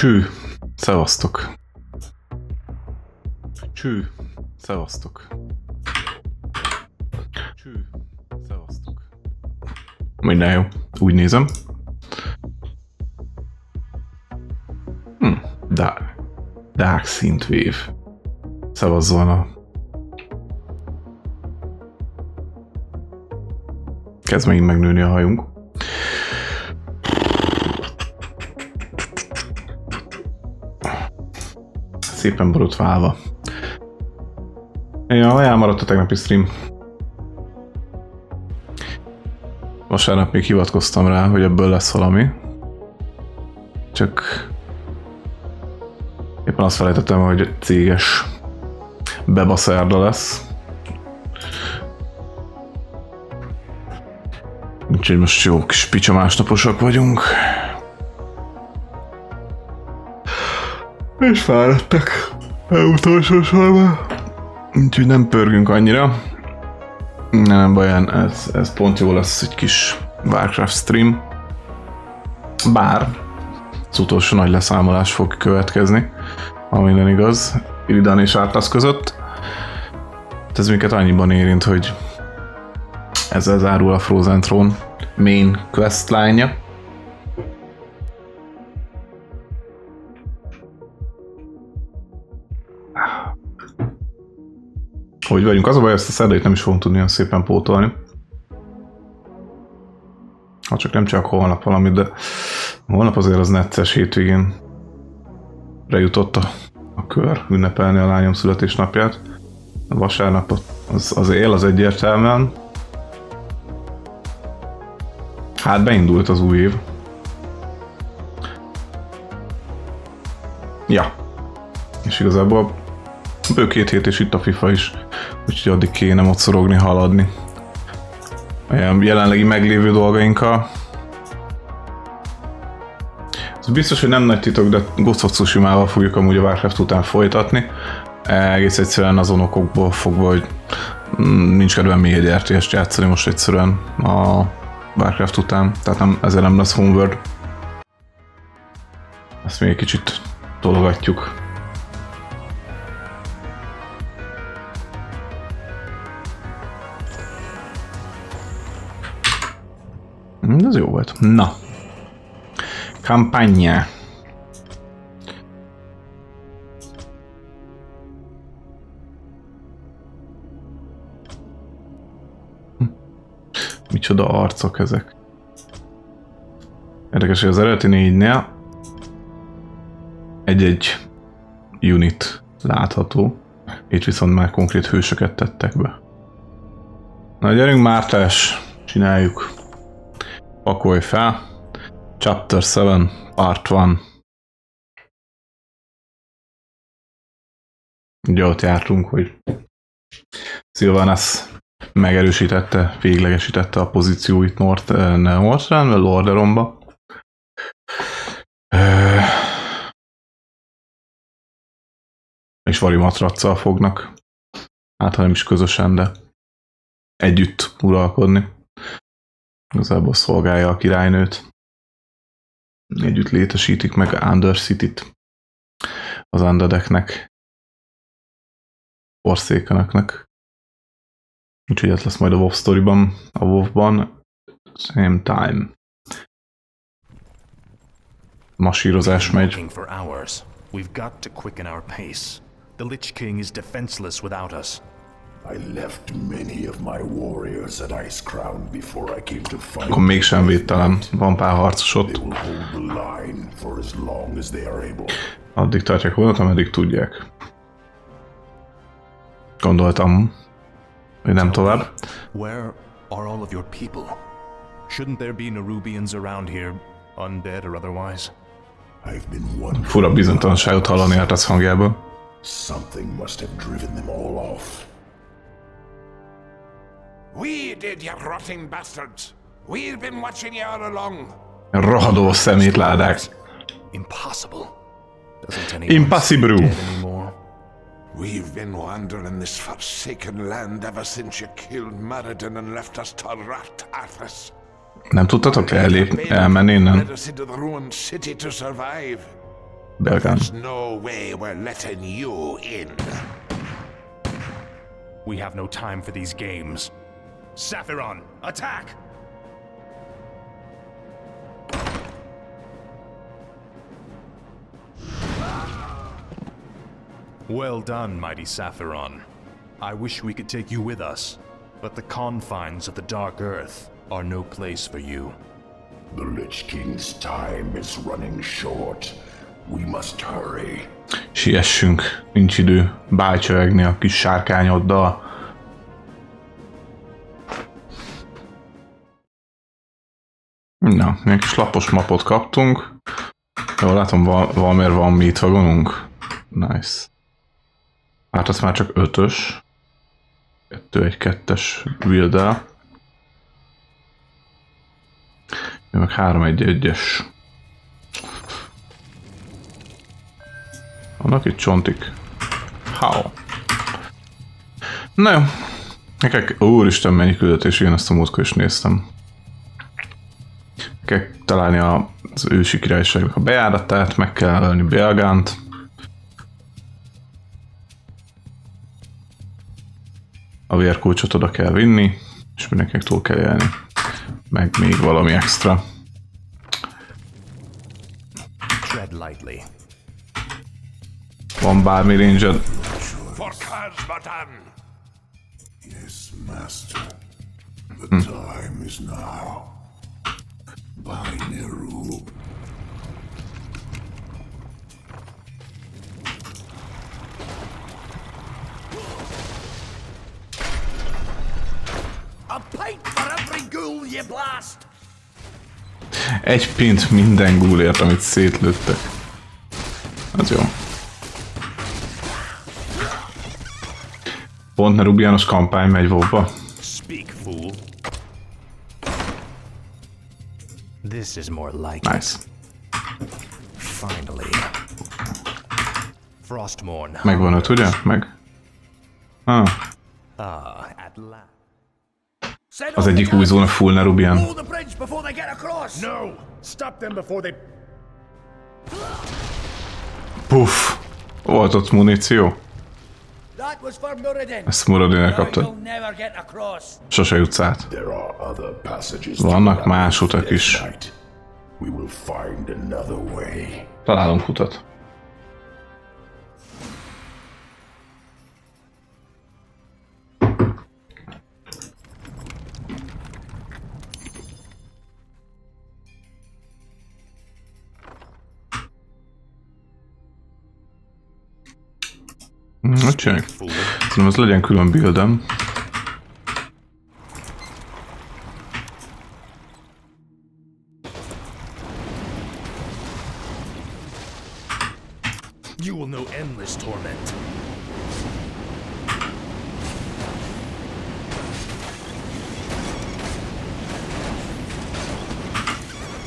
Cső, szevasztok. Cső, szevasztok. Cső, szevasztok. Minden jó, úgy nézem. Dark Synthwave. Szavazzon a... Kezd megint megnőni a hajunk. Szépen borotválva. Ja, elmaradt a tegnapi stream. Vasárnap még hivatkoztam rá, hogy ebből lesz valami. Csak éppen azt felejtettem, hogy céges bebaszerda lesz. Úgyhogy most jó kis picsomásnaposak vagyunk. És fáradtak utolsó sorban. Úgyhogy nem pörgünk annyira. Nem baj, ez pont jó lesz egy kis Warcraft stream. Bár az utolsó nagy leszámolás fog következni, ha minden igaz, Iridan és Atlas között. Ez minket annyiban érint, hogy ezzel zárul a Frozen Throne main questline-ja. Hogy vagyunk? Az a baj, ezt a szerdait nem is fogom tudni olyan szépen pótolni. Ha csak holnap valamit, de holnap azért az necces, hétvégén rejutott a kör ünnepelni a lányom születésnapját. A vasárnap az él, az egyértelműen. Hát beindult az új év. Ja. És igazából bő 2 hét és itt a FIFA is. Úgyhogy addig kéne mocorogni, haladni. A jelenlegi meglévő dolgainkkal. Ez biztos, hogy nem nagy titok, de Ghost of Tsushima-val fogjuk amúgy a Warcraft után folytatni. Egész egyszerűen azon okokból fogva, hogy nincs kedvem még egy RTS-t játszani most egyszerűen a Warcraft után. Tehát ezért nem lesz Homeworld. Ezt még egy kicsit tologatjuk. Ez jó volt. Na. Kampánya. Micsoda arcok ezek. Érdekes, hogy az eredeti 4-nél egy-egy unit látható. Itt viszont már konkrét hősöket tettek be. Na gyerünk Mártás, csináljuk. Pakolj fel. Chapter 7, Part 1. Ugye ott jártunk, hogy Sylvanas megerősítette, véglegesítette a pozícióit Northrend, vagy Lordaeronba. És varimatraccal fognak. Hát ha nem is közösen, de együtt uralkodni. Igazából szolgálja a királynőt. Együtt létesítik meg Undercity-t az undeadeknek, Forsakeneknek. Úgyhogy ez lesz majd a WoW storyban, a WoW-ban. Same time. Masírozás megy. We've got to quicken our pace. The Lich King is defenseless without us. I left many of my warriors at Icecrown before I came to fight. Akkor mégsem védtelen, van pár harcos ott. They will hold the line for as long as they are able. Addig tartják vonat, ameddig tudják. Gondoltam, hogy nem tovább. Where are all of your people? Shouldn't there be Nerubians around here, undead or otherwise? I've been wondering. Fura bizonytalanságot hallani hát az hangjából. Something must have driven them all off. We did, you rotting bastards. We've been watching you all along. Rohadó szemétládák. Impossible. Doesn't anyone Impossible. dead anymore? We've been wandering this forsaken land ever since you killed Merülj and left us to rot Arthas. Nem tudtatok elmenni innen? Led us into the ruined city to survive. belgán. There's no way we're letting you in. We have no time for these games. Saphiron, attack! Well done, mighty Saphiron. I wish we could take you with us, but the confines of the Dark Earth are no place for you. The Lich King's time is running short. We must hurry. Siessünk, nincs idő bájcsövegni a kis sárkányoddal. Na, egy kis lapos mapot kaptunk. Jól látom, valamiért van meat vagonunk. Nice. Hát az már csak 5-ös. 2-1-2-es build-el. Meg 3-1-1-es. Vannak itt csontik. How? Na jó. Úristen, mennyi küldetés, én azt a múltkor is néztem. Kell találni az ősi királyságnak a bejáratát, meg kell ölni Belgánt. A vérkulcsot oda kell vinni, és mindenkinek túl kell élni. Meg még valami extra. Tread lightly. Van bármi range-ed? For Kövesd. Yes, master. The time is now. By Merülj. A pint for every ghoul you blast! Egy pint minden gúlért, amit szétlőttek. Az jó. Pont Nerubianos kampány megy WoW-ba. Speak, fool. This is more like Nice. it. Finally. Frostmourne. Megvan 5, ugye? Meg. Ah, At last. Send az off egyik the új zóna full Nerubian. blow the bridge before they get across! No! Stop them before they... Puff. Volt ott muníció. That was for Muradin. Ezt Muradin Now kapta. you'll never get across. Sose jutsz át. There are other passages. Vannak to más Labyrinth utak is. this night. We will find another way. Találunk utat. Hogy csináljuk? Szerintem az legyen külön buildem. You will know endless torment.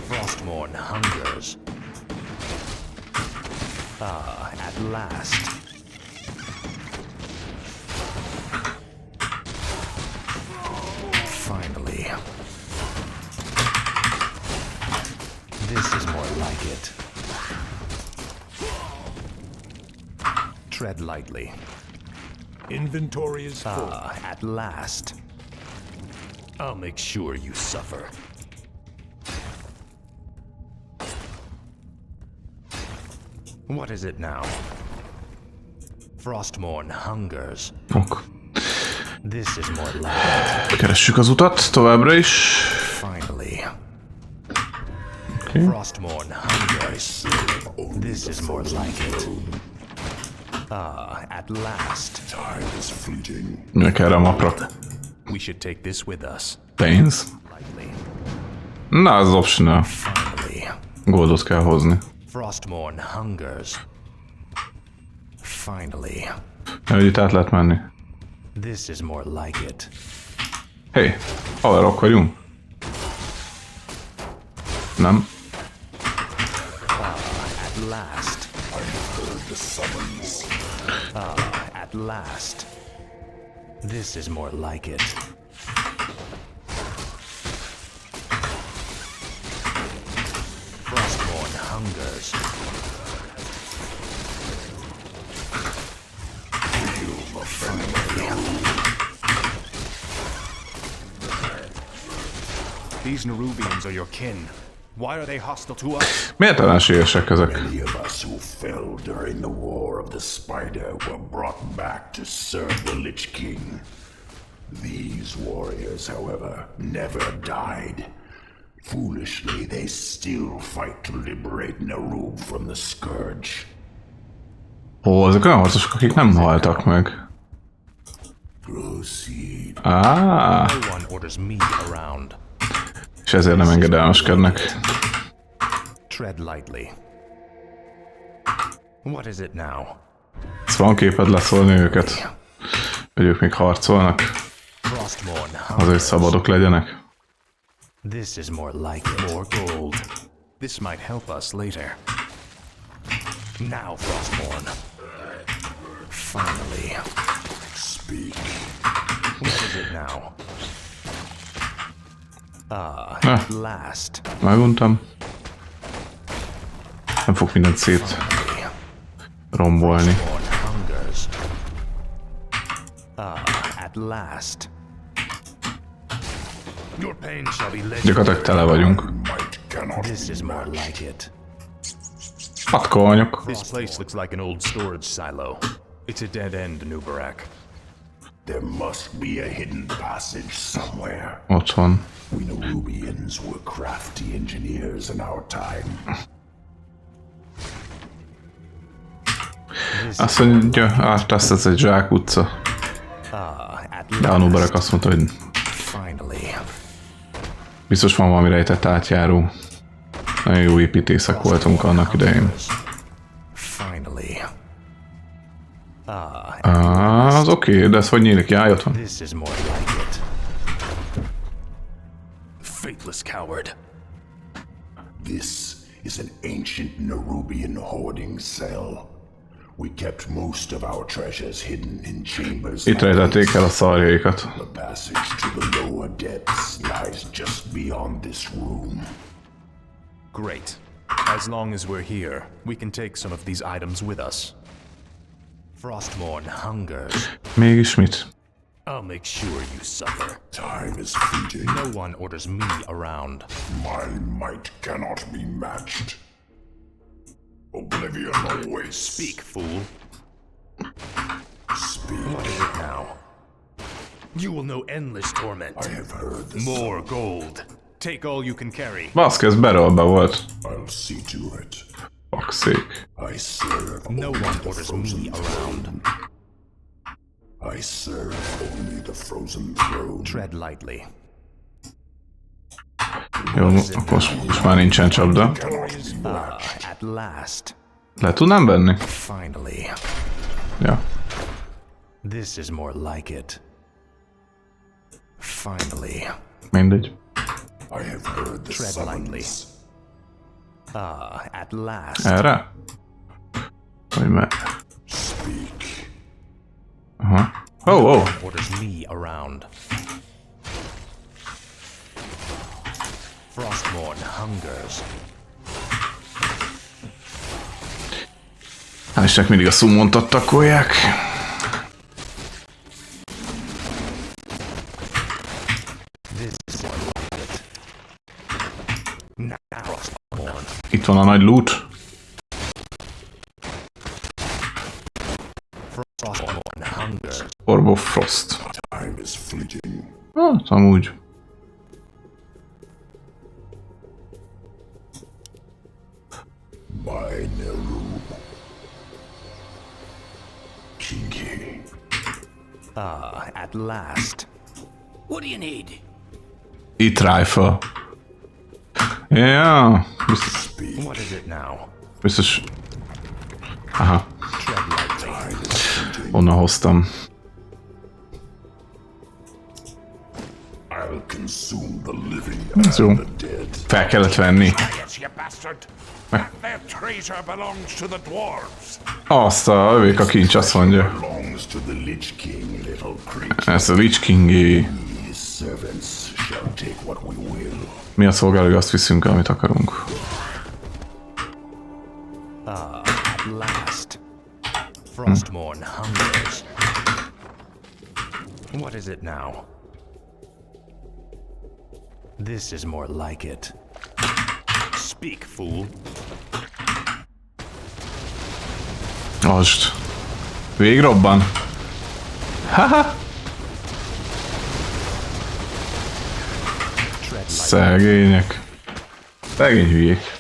Frostmourne hungers. At last. Finally. This is more like it. Tread lightly. Inventory is full. At last. I'll make sure you suffer. What is it now? Frostmourne hungers. Ok. This is more like it. Keressük az utat továbbra is. Finally. Okay. Frostmourne hungers. This is more like it. At last. Time is fleeting. Minek erre a mapra? We should take this with us. Pénz. Lightly. Na, az optional. Finally. Goldot kell hozni. Frostmourne hungers. Finally. Hogy itt át lehet menni. This is more like it. Hey, haverok vagyunk. Nem? At last. The summons. At last. This is more like it. Frostmourne hungers. These Nerubians are your kin. Why are they hostile to us? Miért ellenségesek ezek? Many of us who fell during the War of the Spider were brought back to serve the Lich King. These warriors, however, never died. Foolishly, they still fight to liberate Nerub from the Scourge. Ó, ezek olyan harcosok, akik nem haltak meg. Proceed. Ah, No one orders me around. és ezért nem engedelmeskednek. Tread lightly. What is it now? Ez van képed leszólni őket, hogy ők még harcolnak, Frostmourne. azért szabadok legyenek. This is more like it. More gold. This might help us later. Now, Frostmourne. Finally. Speak. What is it now? At last. Meguntam. Nem fog mindent szét rombolni. Frostmourne hungers. At last. Your pain shall be legendary. Gyakorlatilag tele vagyunk. Might cannot This is be more matched. like it. Patkolnyok. This place looks like an old storage silo. It's a dead end, Nubarak. There must be a hidden passage somewhere. Ott van. We Nerubians were crafty engineers in our time. Azt mondja, áttaszt ez egy zsákutca. De a Nubarak azt mondta, hogy Finally. biztos van valami rejtett átjáró. Nagyon jó építészek voltunk annak idején. Finally. Az oké, de ez hogy nyílik? Jaj, ott van. This is more like it. Faithless coward. This is an ancient Nerubian hoarding cell. We kept most of our treasures hidden in chambers. Itt rejtették el a szarjaikat. The passage to the lower depths lies just beyond this room. Great. As long as we're here, we can take some of these items with us. Frostmourne hungers. Mégis mit? I'll make sure you suffer. Time is fleeting. No one orders me around. My might cannot be matched. Oblivion awaits. Speak, fool. Speak. What is it now? You will know endless torment. I have heard this. More gold. Take all you can carry. Baszki, ez berölbe volt. I'll see to it. Fakszék. I serve No only one the orders frozen me around. throne. I serve only the frozen throne. Tread lightly. Jó, akkor most már nincsen csapda. Cannot be matched. At last. Le tudnám venni? Finally. Ja. This is more like it. Finally. Mindegy. I have heard the Tread lightly. summons. At last. Erre? Vagy me... Speak. Aha. Oh. Orders me around. Frostmourne hungers. Hál' Istennek mindig a summont attakolják. This is more like it. Now, Frostmourne. Itt van a nagy loot. Frostmourne hungers. Orb of Frost. Time is fleeting. Hát, amúgy. By Nerub. Kinky. At last. What do you need? It rifle. Ja, What is it now? biztos. Aha, Tread lightly. onnan hoztam. I'll consume the living Ez jó. and the dead. Fel kellett venni. Yes, you bastard! That their treasure belongs to the dwarves. Azt a övék a kincs, azt mondja. Belongs to the Lich King, little creature. Ez a Lich King-é. His servants shall take what we will. Mi a szolgálói, azt viszünk, amit akarunk. At last. Frostmourne hungers. What is it now? This is more like it. Speak, fool. Most. Végrobban. Haha. Szegények. Szegény hülyék.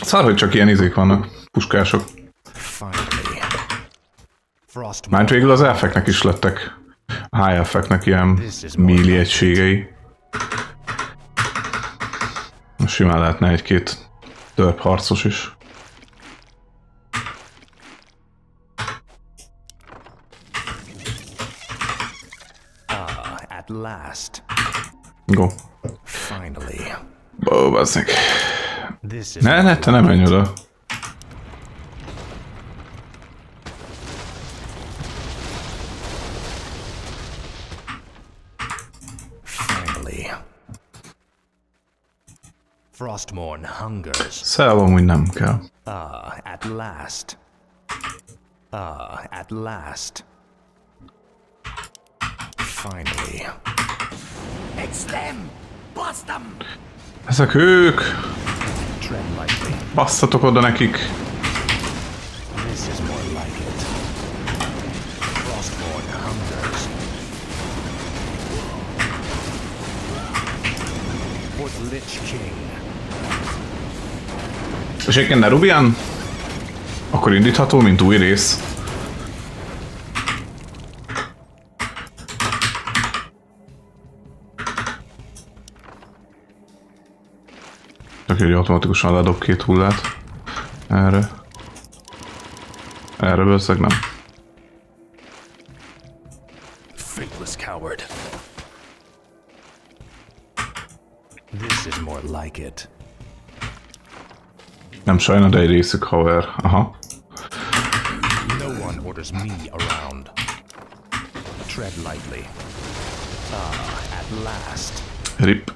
Szar, hogy csak ilyen izék vannak. Puskások. Mánt végül az elfeknek is lettek. A high elfeknek ilyen melee egységei. Most simán lehetne egy-két törp harcos is. At last. Go. Finally. Ó, basszeg. Ne, te nem menj oda. Finally. Frostmourne hungers. Szelv amúgy nem kell. At last. At last. Finally. It's them! Blast them! Ezek ők! Tread lightly. Basszatok oda nekik! This is more like it. Frostmourne hungers. For the Lich King. És egyébként Nerubian? Akkor indítható, mint új rész. Csak hogy automatikusan ledob 2 hullát. Erre. Erre bőszeg nem. Faithless coward. This is more like it. Nem sajna, de egy részük haver. Aha. No one orders me around. Tread lightly. At last. Rip.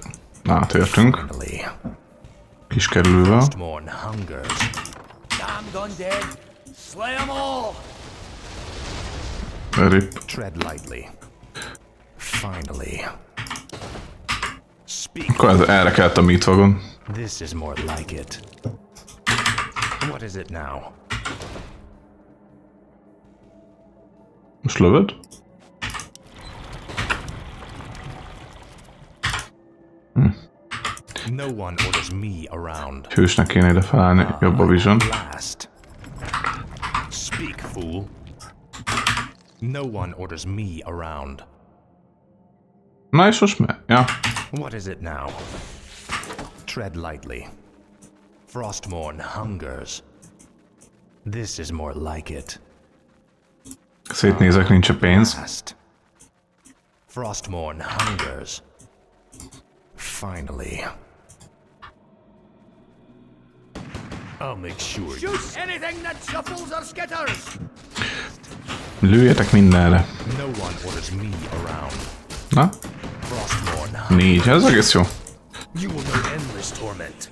Átértünk. Finally. Kis kerülővel. Frostmourne hungers. Damned undead! Slay them all! Rip. Tread lightly. Finally. Speak. Akkor erre kellett a meat wagon. This is more like it. What is it now? Most lövöd? No one orders me around. Hősnek kéne ide felállni, jobb a vision. Last. Speak, fool. No one orders me around. Na és most mi? Ja. What is it now? Tread lightly. Frostmourne hungers. This is more like it. Szétnézek, nincs a pénz. Last. Frostmourne hungers. Finally. I'll make sure. Shoot anything that shuffles or skitters! Lőjetek mindenre. No one orders me around. Na? Frostmourne 4, ez egész jó. You will know endless torment.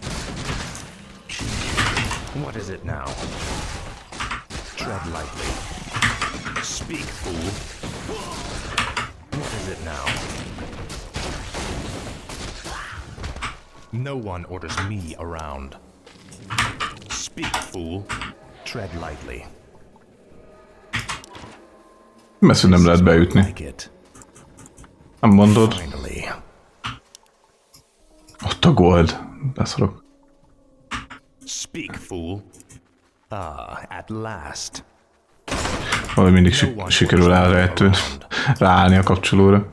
What is it now? Tread lightly. Speak, fool. What is it now? No one orders me around. Speak, fool. Tread lightly. Messze nem lehet beütni. Like it. Nem mondod. Finally. Ott a gold. Beszarok. Speak, fool. At last. Valahogy mindig sikerül ráállni a kapcsolóra.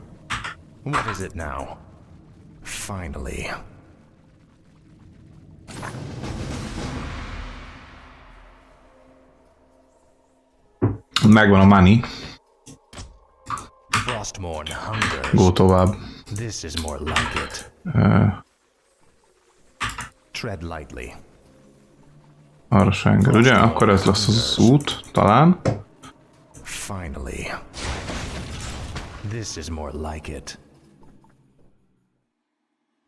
What is it now? Finally. Megvan a money. Frostmourne hungers. Go tovább. This is more like it. Tread lightly. Arra se enged, ugye? Akkor ez lesz az út, talán. Finally. This is more like it.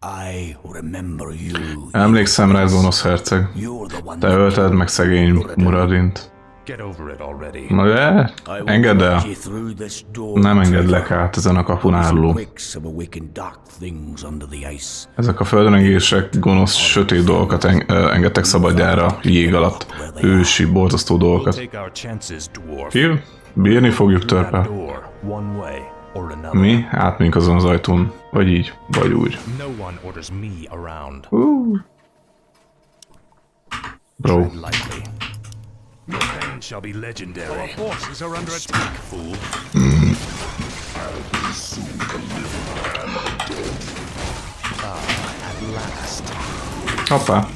I remember you. Emlékszem rád, gonosz herceg. You're the one Te ölted meg szegény Muradint. Get over it already. Na de, engedd el. Nem engedlek át ezen a kapun áruló. Ezek a földrengések gonosz, sötét dolgokat engedtek szabadjára jég alatt. Hősi, borzasztó dolgokat. Take our chances, dwarf. Hír? Bírni fogjuk, törpe. Door, one way or another. Mi? Átmegyünk azon az ajtón. Vagy így, vagy úgy. No one orders me around. Bro. Lightly. Your pain shall be legendary. Our forces are under attack, fool. At last. Hoppá.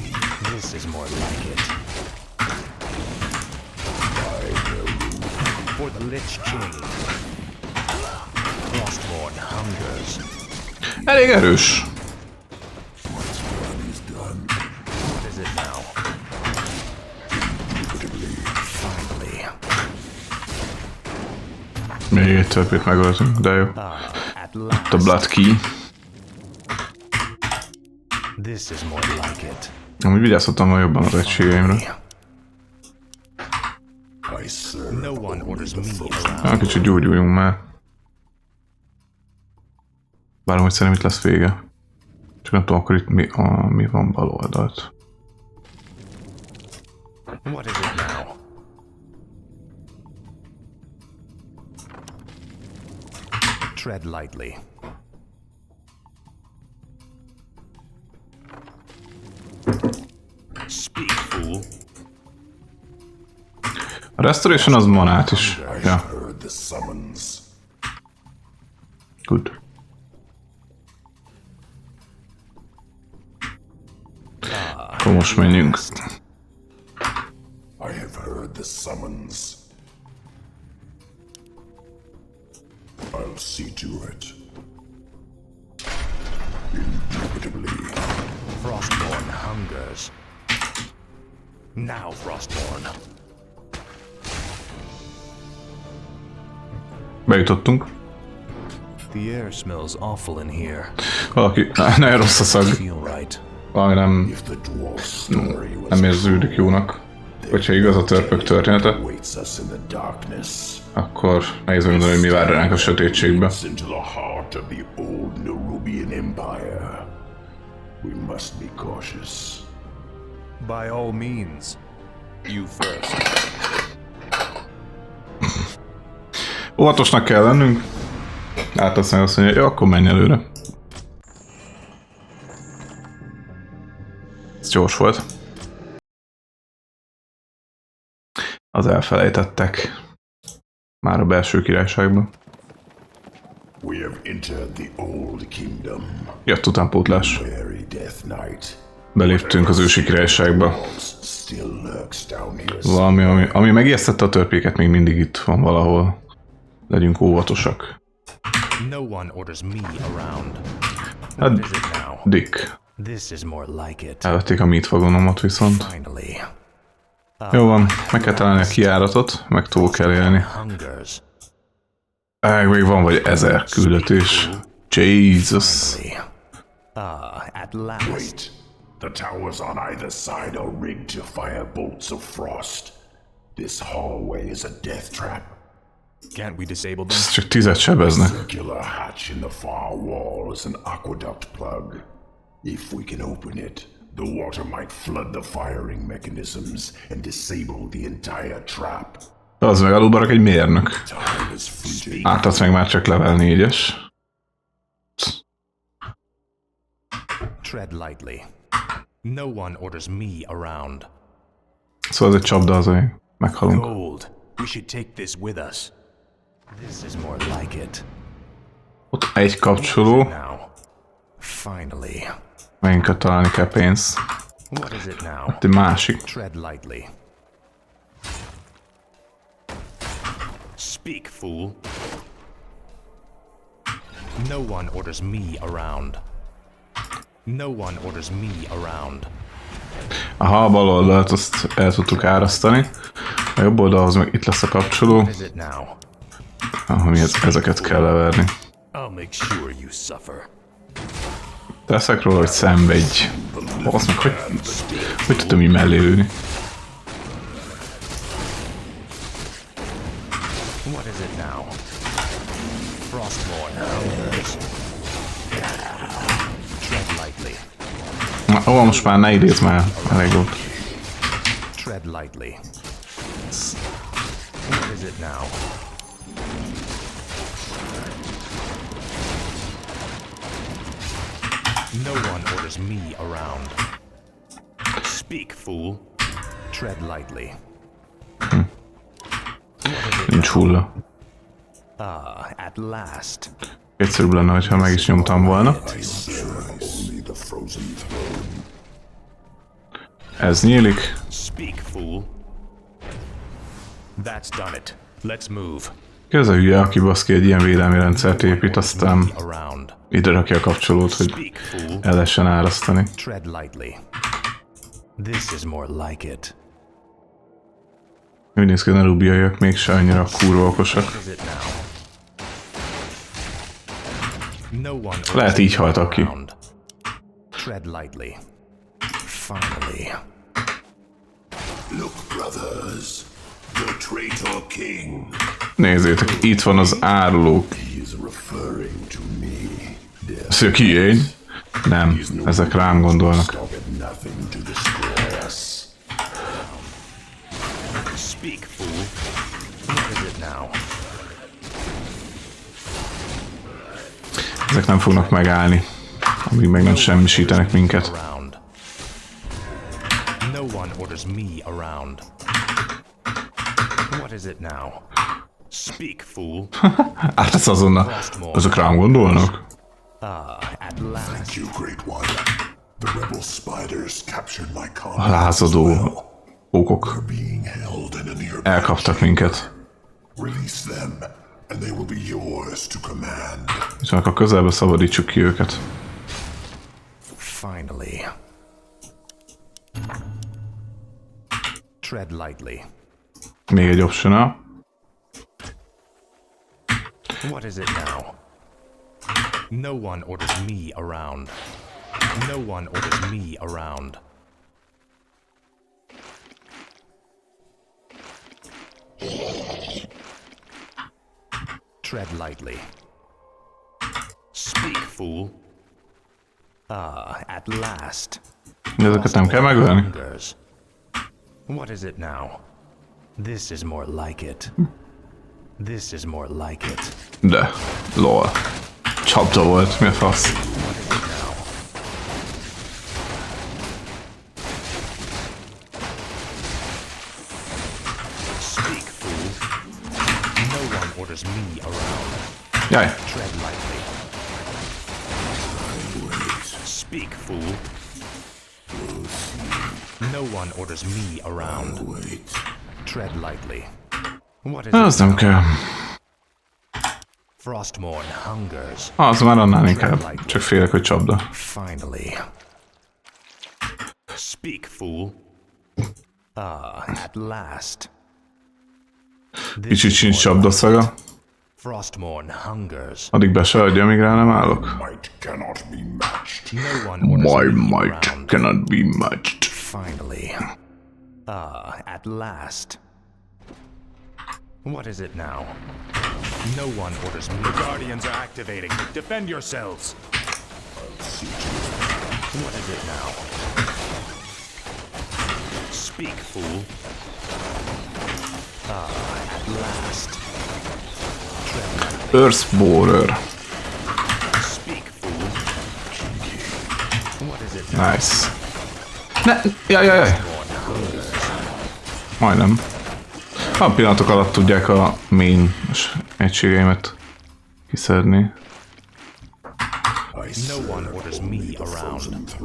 This is more like it. For the Lich King. Frostborn hungers. Elég erős. What is it now? Finally. Még egy törpét megöltünk, de jó. At last. A Blood Key. This is more like it. Amúgy vigyázhattam volna jobban az egységeimre. No one orders me around. Kicsit gyógyuljunk már. Várom, hogy szerintem itt lesz vége. Csak nem tudom, akkor itt mi van bal oldalt. What is it now? Tread lightly. Speak, fool. A Restoration az manát is. Ja. Heard the summons. Good. Akkor most menjünk. I have heard the summons. I'll see to it. Indubitably. Frostborn hungers. Now, Frostborn. Bejutottunk. The air smells awful in here. Valaki... Nagyon rossz a szag. Feel right. Valami nem... If the dwarf story was Nem érződik jónak. Hogyha igaz a törpök története, awaits us in the darkness. akkor nehéz megmondani, hogy mi vár ránk a sötétségbe. Into the heart of the old Nerubian Empire. We must be cautious. By all means. You first. Óvatosnak kell lennünk. Átadsz meg azt mondja, jó, akkor menj előre. Ez gyors volt. Az elfelejtettek. Már a belső királyságban. We have entered the old kingdom. Jött utánpótlás. Very Death Knight. Beléptünk az ősi királyságba. Still lurks down here. Valami, ami megijesztette a törpéket, még mindig itt van valahol. Legyünk óvatosak. No one orders me around. Hát, What is it now? Dick. This is more like it. Elvették a meatwagonomat viszont. Finally. Jó van, meg kell találni a kijáratot, meg túl kell élni. Hungers. Még van vagy 1000 küldetés. Jesus. At last. Wait. The towers on either side are rigged to fire bolts of frost. This hallway is a death trap. Can't we disable them? Ez csak 10 sebeznek. Circular hatch in the far wall is an aqueduct plug. If we can open it, the water might flood the firing mechanisms and disable the entire trap. Az meg alulbarak egy mérnök. Time is fleeting. Átadsz meg már csak level 4-es. Tread lightly. No one orders me around. Szóval ez egy csapda az, hogy meghalunk. Gold. We should take this with us. This is more like it. Ott egy kapcsoló. Now. Finally. Megint találni kell pénzt. What is it now? Ott egy másik. Tread lightly. Speak, fool. No one orders me around. No one orders me around. Aha, a bal oldalt azt el tudtuk árasztani. A jobb oldalhoz meg itt lesz a kapcsoló. What is it now? Amihez ezeket kell leverni. I'll make sure you suffer. Teszek róla, hogy szenvedj. Azt meg, hogy tudom így mellé lőni? What is it now? Frostborn. Tread lightly. Na, most már ne idézd már, elég volt. Tread lightly. What is it now? No one orders me around. Speak, fool. Tread lightly. Nincs hulla. Ah, at last. Egyszerűbb lenne, ha meg is nyomtam volna. Ez nyílik. Speak, fool. That's done it. Let's move. Ki az a hülye, aki baszki egy ilyen védelmi rendszert épít, aztán Around. ide rakja a kapcsolót, hogy Speak, fool. el lehessen árasztani. Tread lightly. This is more like it. Úgy néz ki, a rubiaiak mégse annyira kurva okosak. Is it now? No one Lehet így haltak ki. around. Tread lightly. Finally. Look, brothers. The traitor king. Nézzétek, itt van az áruló. He is referring to me. Szia, ki én? Nem, ezek rám gondolnak. Stop at nothing to destroy us. Speak, fool. What is it now? Ezek nem fognak megállni, amíg meg nem semmisítenek minket. Around. No one orders me around. What is it now? Speak, fool. Hát ez azonnal. Ezek rám gondolnak? Ah, at last. Thank you, Great One. The rebel spiders captured my A comrades. lázadó pókok Being held in a nearby elkaptak minket. Release them, and they will be yours to command. Csak a közelbe szabadítsuk ki őket. Finally. Tread lightly. Még egy optional. What is it now? No one orders me around. No one orders me around. Tread lightly. Speak, fool. Ah, at last. Ezeket nem kell megölni? Hungers. What is it now? This is more like it. This is more like it. De, lol. Csapda volt, mi a fasz? What is it now? Speak, fool. No one orders me around. Jaj, Tread lightly. Speak, fool. No one orders me around. Tread lightly. What is az it nem now? kell. Frostmourne hungers. Az már annál inkább. Csak félek, hogy csapda. Finally. Speak, fool. Ah, at last. This Kicsit is sincs more csapda like szaga. it. Frostmourne hungers. Addig be se adja, amíg rá nem állok. Might cannot be matched. No one orders My me might around. cannot be matched. Finally. Ah, at last. What is it now? No one orders me. The Guardians are activating. Defend yourselves. What is it now? Speak, fool. Ah, at last. Earthborer. Speak, fool. What is it now? Nice. Ne, jaj. Majdnem. A pillanatok alatt tudják a main egységeimet kiszedni. No one orders me around.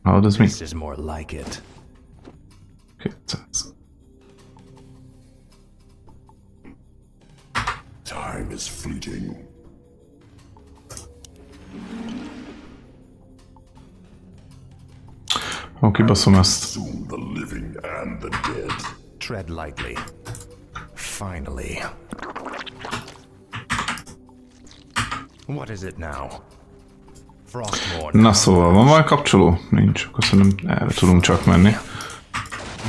How does me? This is more like it. 200. Time is fleeting. Ó, kibaszom ezt. Soon the living and the dead. Tread lightly. Finally. What is it now? Frostmourne. Na szóval, van valami kapcsoló? Nincs, akkor szerintem erre tudunk csak menni.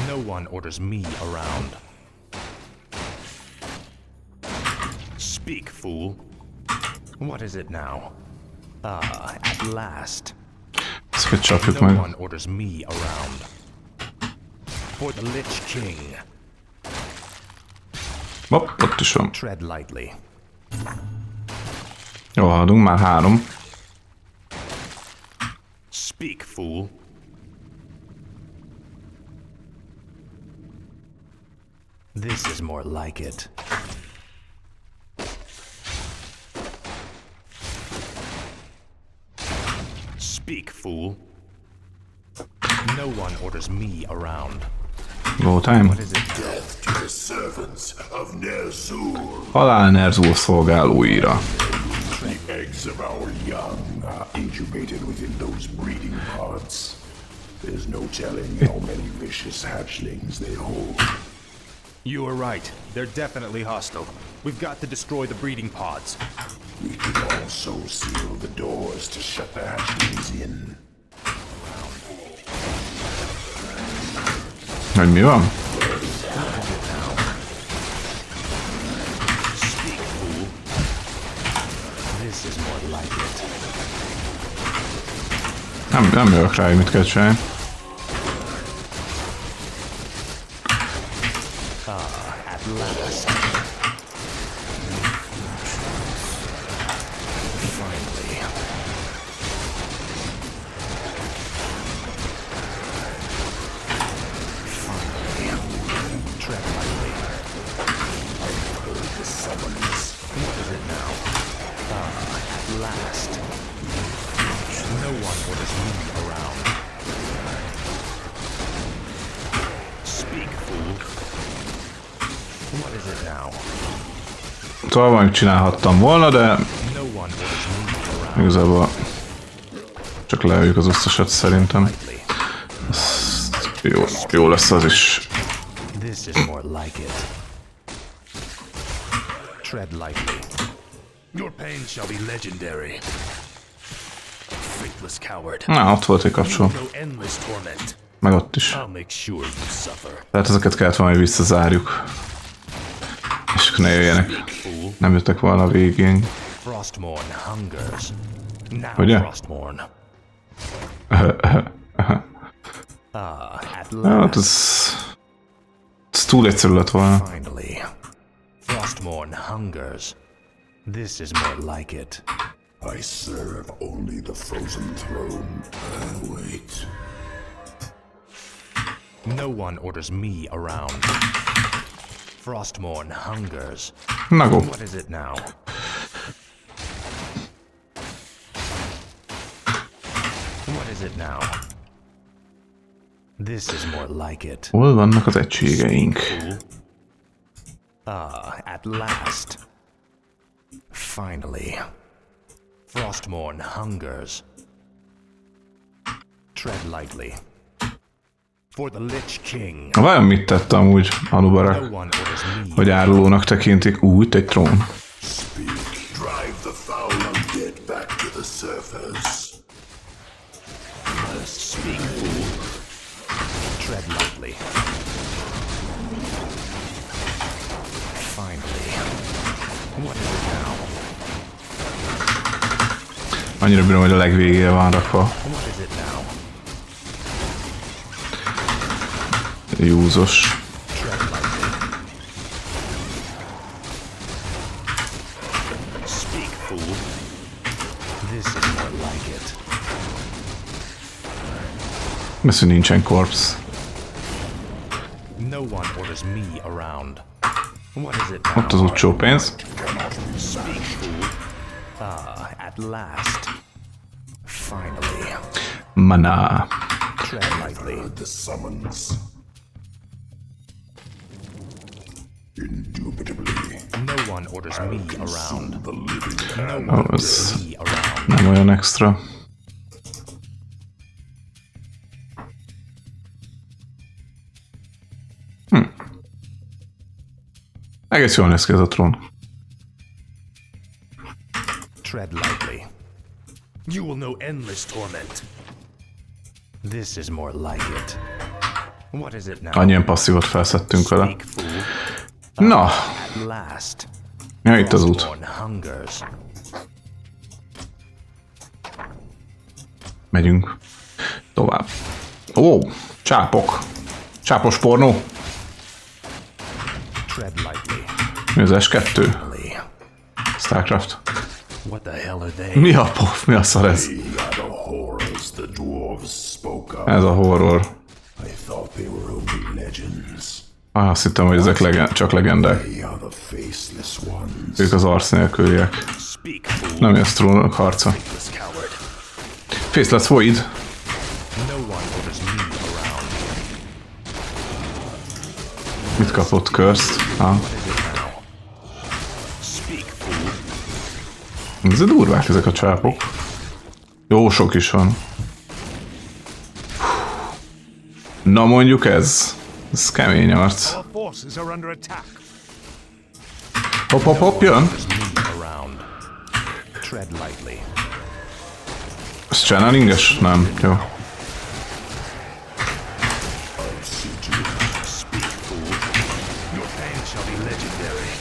No one orders me around. Speak, fool. What is it now? Ah, at last. Ezeket csapjuk No meg. one orders me around. For the Lich King. Hopp, ott is van. Tread lightly. Jól haladunk, már 3. Speak, fool. This is more like it. Speak, fool. No one orders me around. Go time. What is it? Death to the servants of Ner'zhul. Halál Ner'zhul szolgál újra. The eggs of our young are incubated within those breeding pods. There's no telling how many vicious hatchlings they hold. You are right. They're definitely hostile. We've got to destroy the breeding pods. We can also seal the doors to shut the hatchlings in. Hogy mi van? Speak, fool. This is more like it. Nem jövök rá, hogy mit kell csinálni. At last. Finally. Tread lightly. I've heard the summons. What is it now? At last. No one orders me around. Speak, fool. What is it now? Szóval valamit csinálhattam volna, de No one orders me around. igazából csak leöljük az összeset szerintem. Jó lesz az is. This is more like it. Tread lightly. Your pain shall be legendary. Faithless coward. Na, ott volt egy kapcsoló. No endless torment. Meg ott is. I'll make sure you suffer. Tehát ezeket kellett valami visszazárjuk. És akkor ne jöjjenek. Nem jöttek volna a végén. Frostmourne hungers. Now Ugye? Frostmourne. At Hát ez túl egyszerű lett volna. finally. Frostmourne hungers. This is more like it. I serve only the frozen throne. Wait. No one orders me around. Frostmourne hungers. Na go. What is it now? What is it now? This is more like it. Hol vannak az egységeink? At last. Finally. Frostmourne hungers. Tread lightly. For the Lich King. Vajon mit tett amúgy No Anubarak, one orders me. hogy árulónak tekintik? Itt egy trón. Speak. Drive the foul undead back to the surface. Speak, fool. Tread lightly. Finally. What is it now? Annyira bírom, hogy a legvégére van rakva. What is it now? Júzos. Tread lightly. Speak, fool. This is more like it. Mert nincsen korpsz. No one orders me around. What is it now? Ott az utcsó pénz. Speak, fool. At last. Finally. Maná. Tread lightly. The summons. Indubitably. No one orders me around. The living No hand. one Ez orders me around. nem olyan extra. Egész jól néz ki ez a trón. Tread lightly. You will know endless torment. This is more like it. What is it now? Annyian passzívot felszedtünk vele. Speak, fool. Na, At last. ja, itt az út. Frostborn hungers. Megyünk tovább. Ó, csápok. Csápos pornó. Tread lightly. Mi az S2? Starcraft. What the hell are they? Mi a pof? Mi a szar ez? They are the horrors the dwarves spoke of. Ez a horror. I thought they were only legends. Azt hittem, hogy ezek csak legendák. They are the faceless ones. Ők az arc nélküliek. Speak, fool. Nem ez trónok harca. This coward. Faceless Void. No one orders me around. Mit kapott Cursed? Ha. Speak, fool. Ez durvák ezek a csápok. Jó sok is van. Na mondjuk ez. Ez kemény arc. Our forces are under attack. Hopp, hopp, hopp, jön. Me around. Tread lightly. Ez channelinges? Nem. Jó. Speak, fool. Your pain shall be legendary.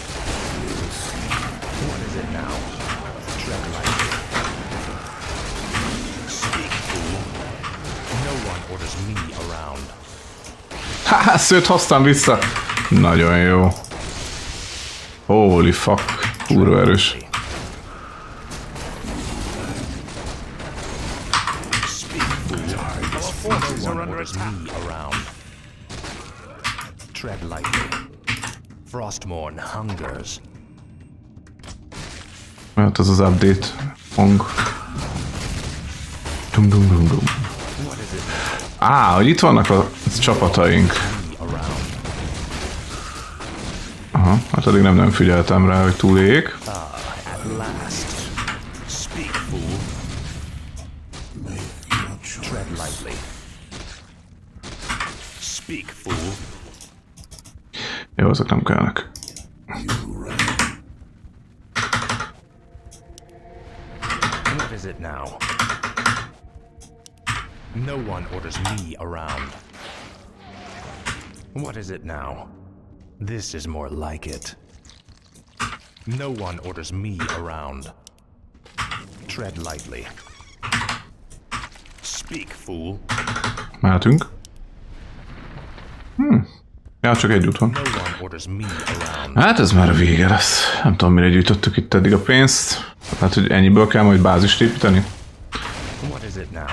What is it now? Tread lightly. Speak, fool. No one orders me around. Haha, szőt hoztam vissza. Nagyon jó. Holy fuck. Kurva erős. Forces are under Orders attack. me around. Tread lightly. Frostborn hungers. Mert az az update hang. Dum dum dum dum. What is it Á, hogy itt vannak a csapataink. me around? Aha, hát addig nem figyeltem rá, hogy túléljék. At last. Speak, fool. Tread lightly. Speak, fool. Jó, azok nem kellnek. What is it now? No one orders me around. What is it now? This is more like it. No one orders me around. Tread lightly. Speak, fool. Mehetünk. Ja, csak egy út van. No one orders me around. Hát ez már a vége lesz. Nem tudom, mire gyűjtöttük itt eddig a pénzt. Hát, hogy ennyiből kell majd bázist építeni? What is it now?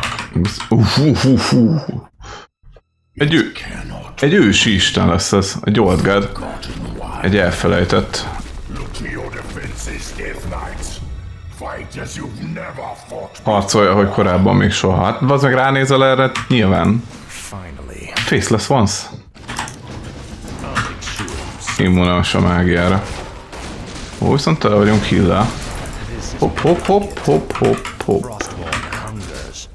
Egy ősi isten lesz ez. Egy old god. Egy elfelejtett. Look to your defenses, Death Knights. Fight as you've never fought. Harcolja, hogy korábban még soha. Hát az meg ránézel erre, nyilván. Finally. Faceless Ones. Immunáns a mágiára. Ó, viszont tele vagyunk kill-el. Hopp, hopp, hopp, hopp, hopp, hopp. Frostborn hungers.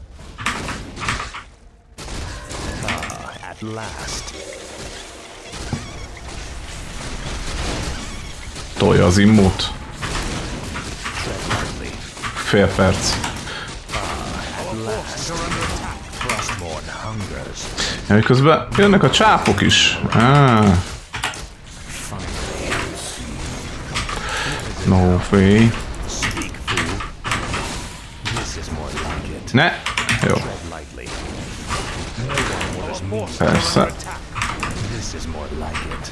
At last. Tolja az immót. Tread lightly. Fél perc. Frostborn hungers. Ja, közben jönnek a csápok is. No way. Speak, fool. This is more like it. Ne! Jó, Tread lightly. No one orders me. persze. This is more like it.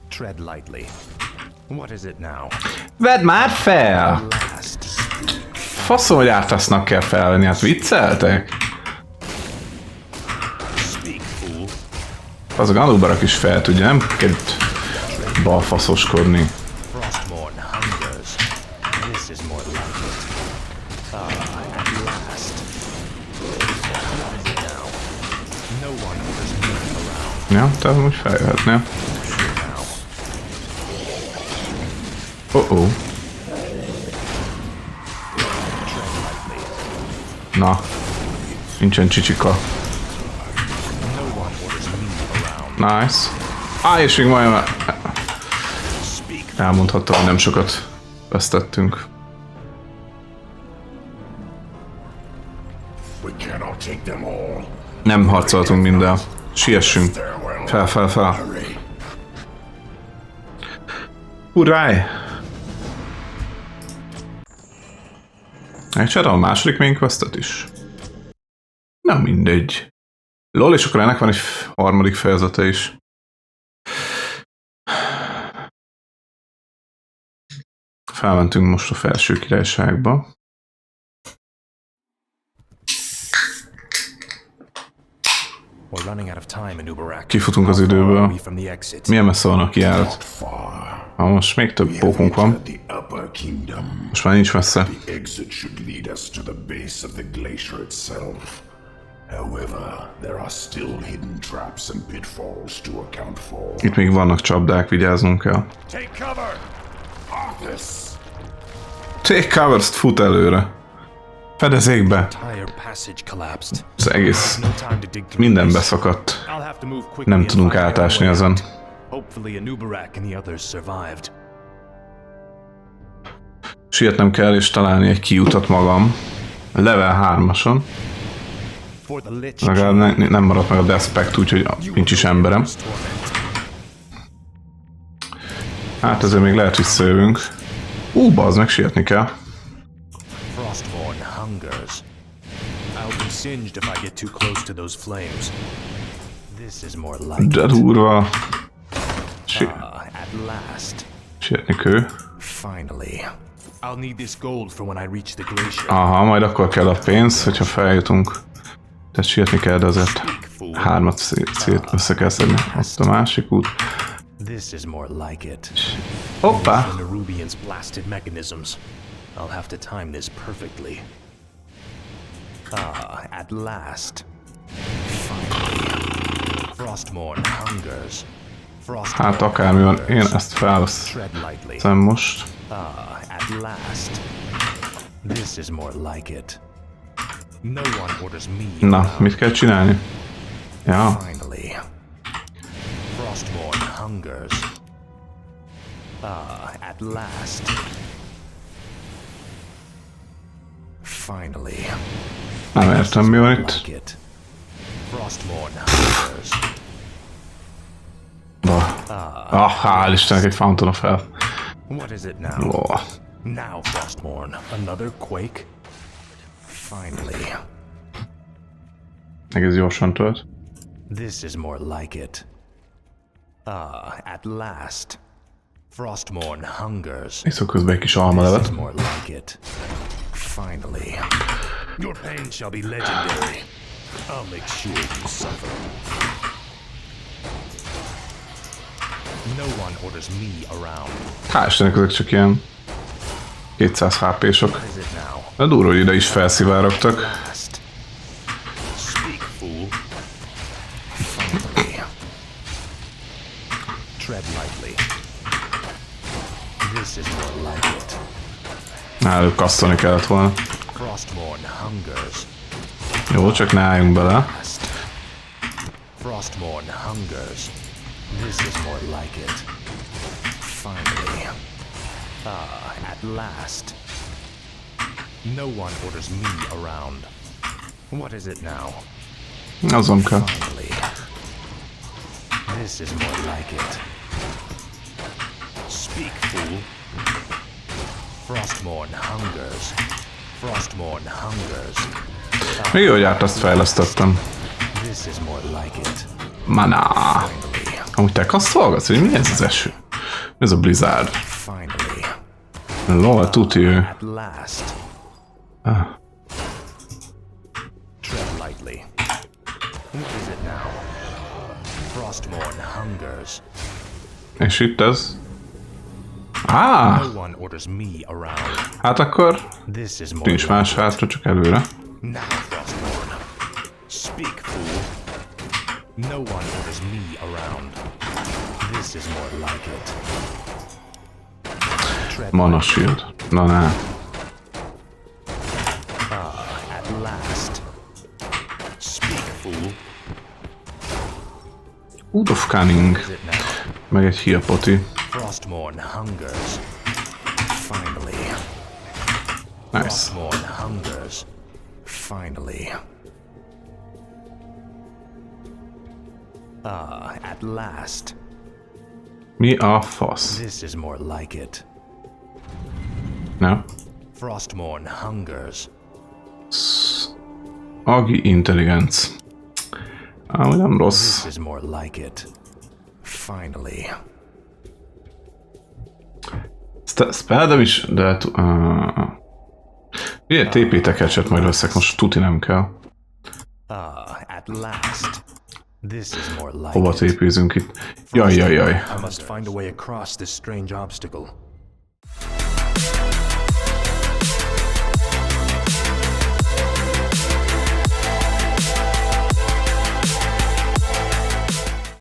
Tread lightly. What is it now? Vedd már fel! Last. Faszom, hogy ártasznak kell felvenni, hát vicceltek? Speak, fool. Az a Ganulbarak is fel tudja, nem kell itt balfaszoskodni. Frostborn hungers. This is more like it. At last. What is it now? No one orders me around. Ja, te úgy feljöhetnél. Oh-oh. Na, nincsen csicsika. Nice. És még majdnem elmondhattam, hogy nem sokat vesztettünk. We cannot take them all. Nem harcoltunk minden. Siessünk. Fel, fel, fel. Hurry. Hurráj! Megcsináltam a második main questet is. Na mindegy. Lol, és akkor ennek van egy harmadik fejezete is. Felmentünk most a felső királyságba. Kifutunk az időből. Milyen messze van a kijárat? Most még több pókunk van. Most már nincs messze. Itt még vannak csapdák, vigyáznunk kell. Take cover, fut előre. Fedezékbe. Az egész minden beszakadt. Nem tudunk átásni ezen. Sietnem kell és találni egy kiutat magam. Level 3-ason. Legalább nem maradt meg a despect, úgyhogy nincs is emberem. Hát ezért még lehet visszajövünk. Bazd meg, sietni kell. De durva. Sietni kő. Aha, majd akkor kell a pénz, hogyha feljutunk. Tehát sietni kell, de azért 3-at szét össze kell szedni. Ott a másik út. Hoppá! At last. Frostmourne hungers. Hát akármi van, én ezt felveszem most. At last. This is more like it. No one orders me. Na, mit kell csinálni? Ja. Finally. Frostmourne hungers. At last. Finally. Nem értem, mi van itt. Hál' Istennek egy fountain fel. What is it now? Oh. Now, Frostmourne. Another quake? Finally. Egész gyorsan tölt. This is more like it. At last. Frostmourne hungers. Iszok közben egy kis almalevet. This is more like it. Finally. Your pain shall be legendary. I'll make sure you suffer. No one orders me around. Hál' Istennek, ezek csak ilyen 200 HP-sok. What is it now? De durva, hogy ide is felszivárogtak. Last. Speak, fool. Finally. Tread lightly. This is more like it. Előbb kasszolni kellett volna. Frostmourne hungers. Jó, csak ne álljunk bele. Frostmourne hungers. This is more like it. Finally. At last. No one orders me around. What is it now? Azon kell. Finally. This is more like it. Speak, fool. Frostmourne hungers. Frostmourne hungers. Még jó, hogy át azt fejlesztettem. This is more like it. Maná. Finally. Amúgy te kasszolgatsz, hogy mi ez az eső? Mi ez a blizzard? Finally. Lol, tuti ő. At last. Tread lightly. What is it now? Frostmourne hungers. És itt ez? No one orders me around. Hát akkor This is more nincs más hátra, csak előre. now, Frostmourne. Speak, fool. No one orders me around. This is more like it. Tread Mana shield. Na ne. at last. Speak, fool. Wood of Cunning. Is it now? Meg egy heal poti. Frostmourne hungers. Finally. Nice. Frostmourne hungers. Finally. Ah, at last. Mi a fasz? This is more like it. Na? Frostmourne hungers. Agi intelligenc. Ami nem This rossz. is more like it. Finally. Speldem is, de... Milyen TP tekercset majd veszek, most tuti nem kell. Ah, at last. This is more like Hova it. TP-zünk itt? Jaj. I must find a way across this strange obstacle.